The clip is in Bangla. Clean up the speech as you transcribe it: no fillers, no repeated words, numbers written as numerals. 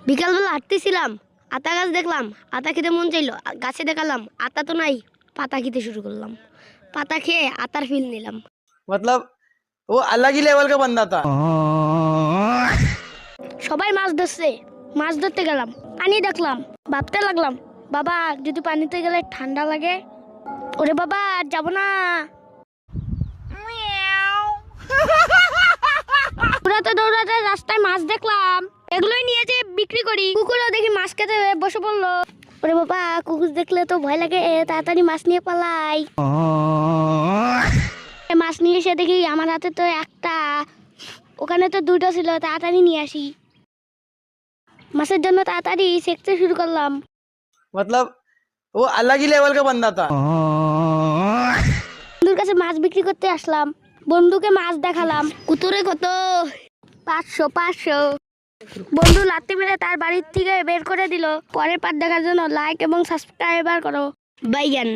বিকালবেলা হাঁটতেছিলাম, আতা গাছ দেখলাম, আতা খেতে মন চাইলো, গাছে দেখালাম আতা তো নাই, পাতা খেতে শুরু করলাম। পাতা খেয়ে আতার ফিল নিলাম। मतलब वो अलग ही लेवल का बंदा था। সবাই মাছ ধরছে, মাছ ধরতে গেলাম, পানি দেখলাম, ভাবতে লাগলাম বাবা যদি পানিতে গেলে ঠান্ডা লাগে, ওরে বাবা যাব না। দৌড়াতে দৌড়াতে রাস্তায় মাছ দেখলাম, এগুলোই নিয়ে যে বিক্রি করি। কুকুরও দেখি মাছ খেতে বসে পড়লো। ওরে বাবা কুকুর দেখলে তো ভয় লাগে, তাড়াতাড়ি মাছ নিয়ে পালাই। মাছ নিয়ে এসে দেখি আমার হাতে তো একটা, ওখানে তো দুটো ছিল, তাড়াতাড়ি নিয়ে আসি। মাছের জন্য তাড়াতাড়ি সেকতে শুরু করলাম। मतलब वो अलग ही लेवल का बंदा था। বন্ধুর কাছে মাছ বিক্রি করতে আসলাম, বন্ধুকে মাছ দেখালাম। কুতুরে কত? 500। বন্ধু লাত্তি মেরে তার বাড়ির থেকে বের করে দিল। পরের পার্ট দেখার জন্য লাইক এবং সাবস্ক্রাইব করো। বাইগান।